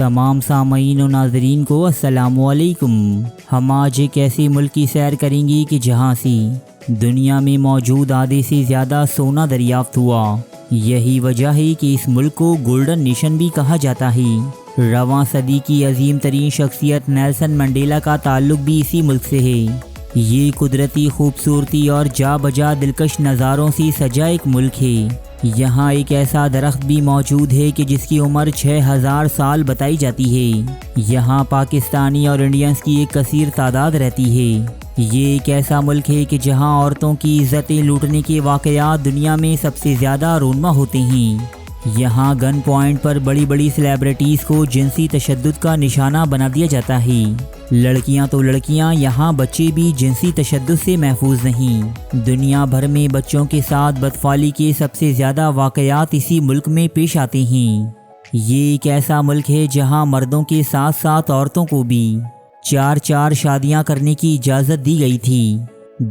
تمام سامعین و ناظرین کو السلام علیکم۔ ہم آج ایک ایسے ملک کی سیر کریں گے کہ جہاں سے دنیا میں موجود آدھے سے زیادہ سونا دریافت ہوا۔ یہی وجہ ہے کہ اس ملک کو گولڈن نیشن بھی کہا جاتا ہے۔ رواں صدی کی عظیم ترین شخصیت نیلسن منڈیلا کا تعلق بھی اسی ملک سے ہے۔ یہ قدرتی خوبصورتی اور جا بجا دلکش نظاروں سے سجا ایک ملک ہے۔ یہاں ایک ایسا درخت بھی موجود ہے کہ جس کی عمر 6000 سال بتائی جاتی ہے۔ یہاں پاکستانی اور انڈینز کی ایک کثیر تعداد رہتی ہے۔ یہ ایک ایسا ملک ہے کہ جہاں عورتوں کی عزتیں لوٹنے کے واقعات دنیا میں سب سے زیادہ رونما ہوتے ہیں۔ یہاں گن پوائنٹ پر بڑی بڑی سیلیبریٹیز کو جنسی تشدد کا نشانہ بنا دیا جاتا ہے۔ لڑکیاں تو لڑکیاں، یہاں بچے بھی جنسی تشدد سے محفوظ نہیں۔ دنیا بھر میں بچوں کے ساتھ بدفعلی کے سب سے زیادہ واقعات اسی ملک میں پیش آتے ہیں۔ یہ ایک ایسا ملک ہے جہاں مردوں کے ساتھ ساتھ عورتوں کو بھی 4 شادیاں کرنے کی اجازت دی گئی تھی۔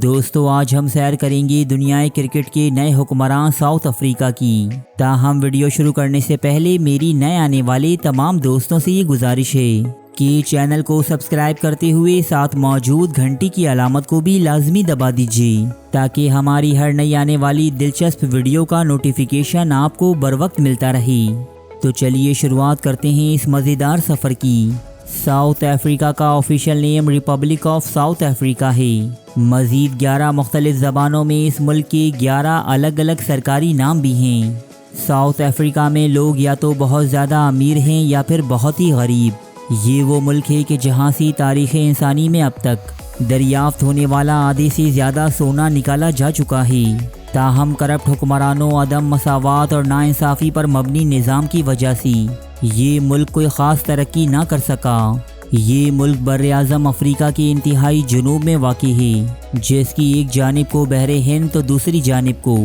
دوستو، آج ہم سیر کریں گے دنیائے کرکٹ کے نئے حکمران ساؤتھ افریقہ کی۔ تاہم ویڈیو شروع کرنے سے پہلے میری نئے آنے والے تمام دوستوں سے یہ گزارش ہے کہ چینل کو سبسکرائب کرتے ہوئے ساتھ موجود گھنٹی کی علامت کو بھی لازمی دبا دیجیے تاکہ ہماری ہر نئی آنے والی دلچسپ ویڈیو کا نوٹیفیکیشن آپ کو بروقت ملتا رہے۔ تو چلیے شروعات کرتے ہیں اس مزیدار سفر کی۔ ساؤتھ افریقہ کا official name republic of South Africa ہے۔ مزید 11 مختلف زبانوں میں اس ملک کے 11 الگ الگ سرکاری نام بھی ہیں۔ ساؤتھ افریقہ میں لوگ یا تو بہت زیادہ امیر ہیں یا پھر بہت ہی غریب۔ یہ وہ ملک ہے کہ جہاں سے تاریخ انسانی میں اب تک دریافت ہونے والا آدھے سے زیادہ سونا نکالا جا چکا ہے۔ تاہم کرپٹ حکمرانوں، عدم مساوات اور ناانصافی پر مبنی نظام کی وجہ سے یہ ملک کوئی خاص ترقی نہ کر سکا۔ یہ ملک براعظم افریقہ کے انتہائی جنوب میں واقع ہے، جس کی ایک جانب کو بحر ہند تو دوسری جانب کو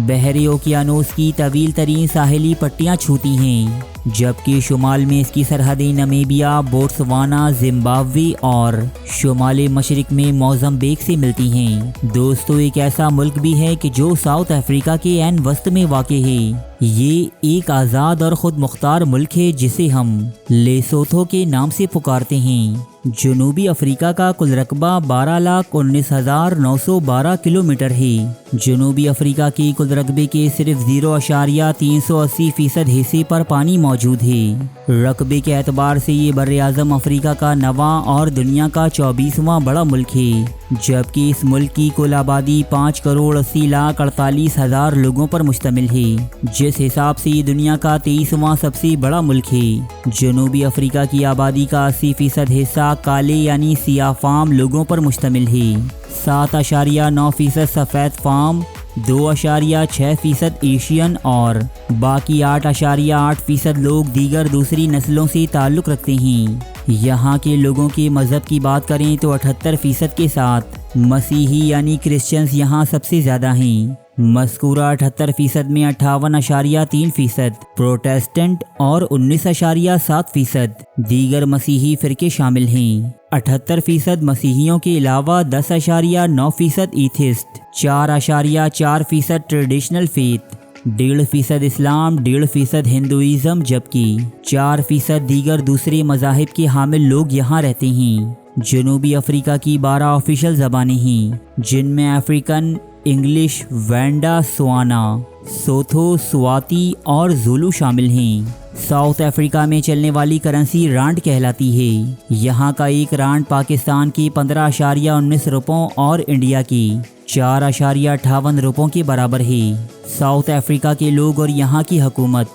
بحر اوقیانوس کی طویل ترین ساحلی پٹیاں چھوتی ہیں، جبکہ شمال میں اس کی سرحدیں نمیبیا، بوٹسوانا، زمبابوے اور شمال مشرق میں موزمبیق سے ملتی ہیں۔ دوستو، ایک ایسا ملک بھی ہے کہ جو ساؤتھ افریقہ کے عین وسط میں واقع ہے۔ یہ ایک آزاد اور خود مختار ملک ہے جسے ہم لیسوتھو کے نام سے پکارتے ہیں۔ جنوبی افریقہ کا کل رقبہ 12,19,912 کلومیٹر ہے۔ جنوبی افریقہ کی کل رقبے کے صرف 0.380% حصے پر پانی موجود ہے۔ رقبے کے اعتبار سے یہ براعظم افریقہ کا 9واں اور دنیا کا 24واں بڑا ملک ہے، جبکہ اس ملک کی کل آبادی 5,80,48,000 لوگوں پر مشتمل ہے، جس حساب سے یہ دنیا کا 23واں سب سے بڑا ملک ہے۔ جنوبی افریقہ کی آبادی کا 80% حصہ کالے یعنی سیاہ فام لوگوں پر مشتمل ہے۔ 7.9% سفید فام، 2.6% ایشین اور باقی 8.8% لوگ دیگر دوسری نسلوں سے تعلق رکھتے ہیں۔ یہاں کے لوگوں کے مذہب کی بات کریں تو 78% کے ساتھ مسیحی یعنی کرسچنز یہاں سب سے زیادہ ہیں۔ مذکورہ 78% میں 58.3% پروٹیسٹنٹ اور 19.7% دیگر مسیحی فرقے شامل ہیں۔ 78% مسیحیوں کے علاوہ 10.9% ایتھسٹ، 4.4% ٹریڈیشنل فیتھ، 1.5% اسلام، 1.5% ہندوازم، جبکہ 4% دیگر دوسرے مذاہب کے حامل لوگ یہاں رہتے ہیں۔ جنوبی افریقہ کی 12 آفیشیل زبانیں ہیں، جن میں افریقن، انگلش، وینڈا، سوانا، سوتھو، سواتی اور زولو شامل ہیں۔ ساؤتھ افریقہ میں چلنے والی کرنسی رانڈ کہلاتی ہے۔ یہاں کا ایک رانڈ پاکستان کی 15.19 روپوں اور انڈیا کی 4.58 روپوں کے برابر ہے۔ ساؤتھ افریقہ کے لوگ اور یہاں کی حکومت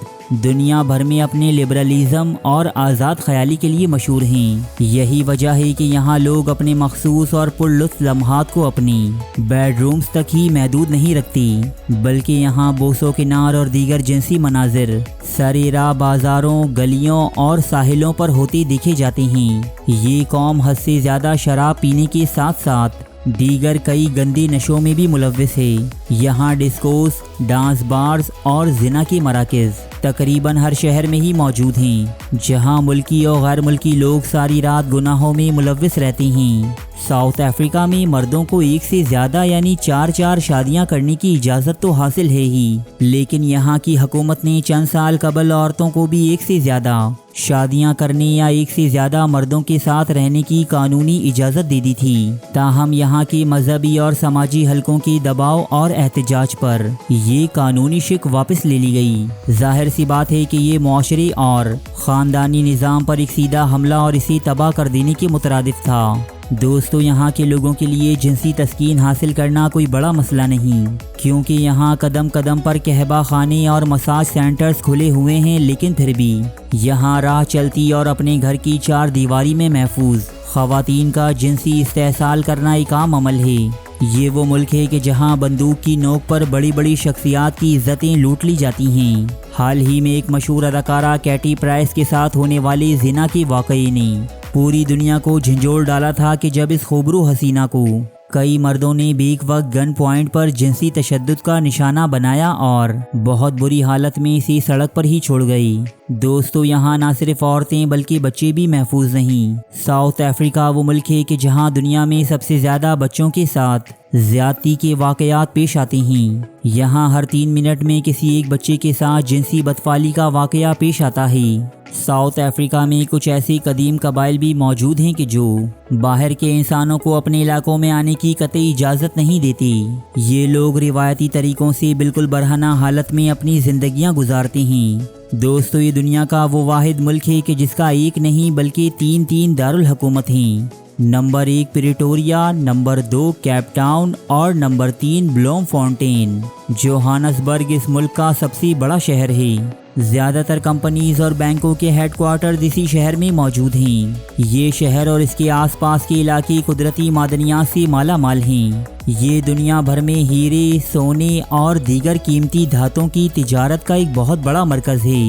دنیا بھر میں اپنے لبرلزم اور آزاد خیالی کے لیے مشہور ہیں۔ یہی وجہ ہے کہ یہاں لوگ اپنے مخصوص اور پرلطف لمحات کو اپنی بیڈ رومز تک ہی محدود نہیں رکھتی، بلکہ یہاں بوسوں کنار اور دیگر جنسی مناظر سرے راہ بازاروں، گلیوں اور ساحلوں پر ہوتے دیکھے جاتے ہیں۔ یہ قوم حد سے زیادہ شراب پینے کے ساتھ ساتھ دیگر کئی گندی نشوں میں بھی ملوث ہے۔ یہاں ڈسکوز، ڈانس بارز اور زنا کے مراکز تقریباً ہر شہر میں ہی موجود ہیں، جہاں ملکی اور غیر ملکی لوگ ساری رات گناہوں میں ملوث رہتے ہیں۔ ساؤتھ افریقہ میں مردوں کو ایک سے زیادہ یعنی 4 شادیاں کرنے کی اجازت تو حاصل ہے ہی، لیکن یہاں کی حکومت نے چند سال قبل عورتوں کو بھی ایک سے زیادہ شادیاں کرنے یا ایک سے زیادہ مردوں کے ساتھ رہنے کی قانونی اجازت دے دی تھی۔ تاہم یہاں کے مذہبی اور سماجی حلقوں کے دباؤ اور احتجاج پر یہ قانونی شک واپس لے لی گئی۔ ظاہر سی بات ہے کہ یہ معاشرے اور خاندانی نظام پر ایک سیدھا حملہ اور اسے تباہ کر دینے کے مترادف تھا۔ دوستو، یہاں کے لوگوں کے لیے جنسی تسکین حاصل کرنا کوئی بڑا مسئلہ نہیں، کیونکہ یہاں قدم قدم پر قہوہ خانے اور مساج سینٹرز کھلے ہوئے ہیں، لیکن پھر بھی یہاں راہ چلتی اور اپنے گھر کی 4 دیواری میں محفوظ خواتین کا جنسی استحصال کرنا ایک عام عمل ہے۔ یہ وہ ملک ہے کہ جہاں بندوق کی نوک پر بڑی بڑی شخصیات کی عزتیں لوٹ لی جاتی ہیں۔ حال ہی میں ایک مشہور اداکارہ کیٹی پرائس کے ساتھ ہونے والے زنا کے واقعے نے پوری دنیا کو جھنجھوڑ ڈالا تھا کہ جب اس خوبرو حسینہ کو کئی مردوں نے بیک وقت گن پوائنٹ پر جنسی تشدد کا نشانہ بنایا اور بہت بری حالت میں اسے سڑک پر ہی چھوڑ گئی۔ دوستو، یہاں نہ صرف عورتیں بلکہ بچے بھی محفوظ نہیں۔ ساؤتھ افریقہ وہ ملک ہے کہ جہاں دنیا میں سب سے زیادہ بچوں کے ساتھ زیادتی کے واقعات پیش آتے ہیں۔ یہاں ہر 3 منٹ میں کسی ایک بچے کے ساتھ جنسی بدفعلی کا واقعہ پیش آتا ہے۔ ساؤتھ افریقہ میں کچھ ایسے قدیم قبائل بھی موجود ہیں کہ جو باہر کے انسانوں کو اپنے علاقوں میں آنے کی قطعی اجازت نہیں دیتے۔ یہ لوگ روایتی طریقوں سے بالکل برہنہ حالت میں اپنی زندگیاں گزارتے ہیں۔ دوستو، یہ دنیا کا وہ واحد ملک ہے کہ جس کا ایک نہیں بلکہ 3 دارالحکومت ہیں۔ Number 1 Pretoria, number 2 Cape Town اور نمبر 3 بلوم فونٹین۔ جوہانسبرگ اس ملک کا سب سے بڑا شہر ہے۔ زیادہ تر کمپنیز اور بینکوں کے ہیڈ کوارٹرز اسی شہر میں موجود ہیں۔ یہ شہر اور اس کے آس پاس کے علاقے قدرتی معدنیات سے مالا مال ہیں۔ یہ دنیا بھر میں ہیرے، سونے اور دیگر قیمتی دھاتوں کی تجارت کا ایک بہت بڑا مرکز ہے۔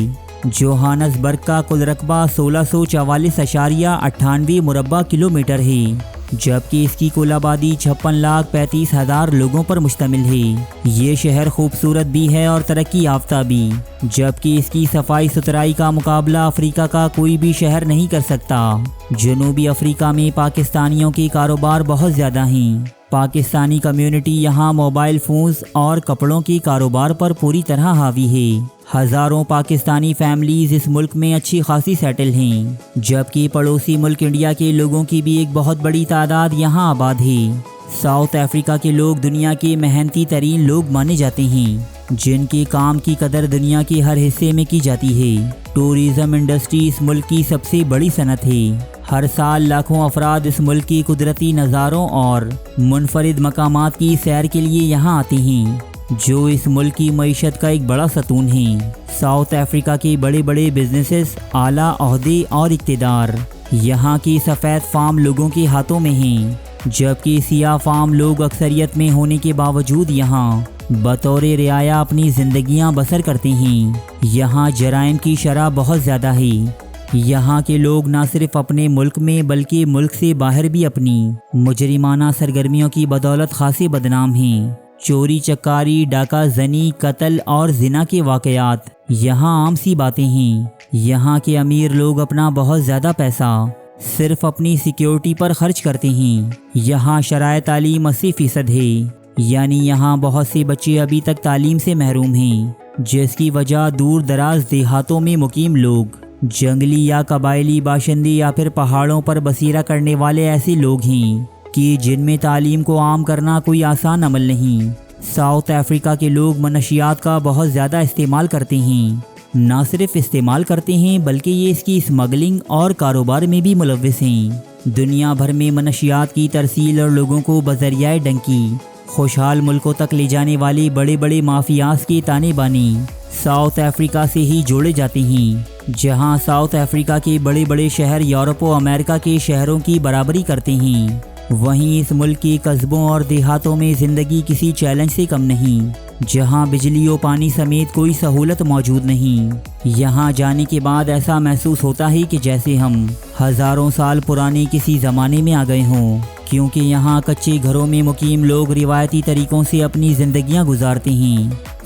جوہانسبرگ کا کل رقبہ 1644.98 مربع کلومیٹر ہے، جبکہ اس کی کل آبادی 56,35,000 لوگوں پر مشتمل ہے۔ یہ شہر خوبصورت بھی ہے اور ترقی یافتہ بھی، جبکہ اس کی صفائی ستھرائی کا مقابلہ افریقہ کا کوئی بھی شہر نہیں کر سکتا۔ جنوبی افریقہ میں پاکستانیوں کے کاروبار بہت زیادہ ہیں۔ پاکستانی کمیونٹی یہاں موبائل فونز اور کپڑوں کے کاروبار پر پوری طرح حاوی ہے۔ ہزاروں پاکستانی فیملیز اس ملک میں اچھی خاصی سیٹل ہیں، جبکہ پڑوسی ملک انڈیا کے لوگوں کی بھی ایک بہت بڑی تعداد یہاں آباد ہے۔ ساؤتھ افریقہ کے لوگ دنیا کے محنتی ترین لوگ مانے جاتے ہیں، جن کے کام کی قدر دنیا کے ہر حصے میں کی جاتی ہے۔ ٹورزم انڈسٹری اس ملک کی سب سے بڑی صنعت ہے۔ ہر سال لاکھوں افراد اس ملک کی قدرتی نظاروں اور منفرد مقامات کی سیر کے لیے یہاں آتے ہیں، جو اس ملک کی معیشت کا ایک بڑا ستون ہے۔ ساؤتھ افریقہ کے بڑے بڑے بزنسز، اعلیٰ عہدے اور اقتدار یہاں کی سفید فام لوگوں کے ہاتھوں میں ہیں، جبکہ سیاہ فام لوگ اکثریت میں ہونے کے باوجود یہاں بطور رعایا اپنی زندگیاں بسر کرتے ہیں۔ یہاں جرائم کی شرح بہت زیادہ ہے۔ یہاں کے لوگ نہ صرف اپنے ملک میں بلکہ ملک سے باہر بھی اپنی مجرمانہ سرگرمیوں کی بدولت خاصے بدنام ہیں۔ چوری چکاری، ڈاکہ زنی، قتل اور زنا کے واقعات یہاں عام سی باتیں ہیں۔ یہاں کے امیر لوگ اپنا بہت زیادہ پیسہ صرف اپنی سیکیورٹی پر خرچ کرتے ہیں۔ یہاں شرائع تعلیم 80% ہے، یعنی یہاں بہت سے بچے ابھی تک تعلیم سے محروم ہیں، جس کی وجہ دور دراز دیہاتوں میں مقیم لوگ، جنگلی یا قبائلی باشندے یا پھر پہاڑوں پر بسیرہ کرنے والے ایسے لوگ ہیں کہ جن میں تعلیم کو عام کرنا کوئی آسان عمل نہیں۔ ساؤتھ افریقہ کے لوگ منشیات کا بہت زیادہ استعمال کرتے ہیں۔ نہ صرف استعمال کرتے ہیں بلکہ یہ اس کی اسمگلنگ اور کاروبار میں بھی ملوث ہیں۔ دنیا بھر میں منشیات کی ترسیل اور لوگوں کو بذریعہ ڈنکی خوشحال ملکوں تک لے جانے والے بڑے بڑے مافیاز کے تانے بانی ساؤتھ افریقہ سے ہی جوڑے جاتے ہیں، جہاں ساؤتھ افریقہ کے بڑے بڑے شہر یورپ و امریکہ کے شہروں کی برابری کرتے ہیں، وہیں اس ملک کے قصبوں اور دیہاتوں میں زندگی کسی چیلنج سے کم نہیں، جہاں بجلی و پانی سمیت کوئی سہولت موجود نہیں۔ یہاں جانے کے بعد ایسا محسوس ہوتا ہے کہ جیسے ہم ہزاروں سال پرانے کسی زمانے میں آ گئے ہوں، کیونکہ یہاں کچے گھروں میں مقیم لوگ روایتی طریقوں سے اپنی زندگیاں گزارتے ہیں۔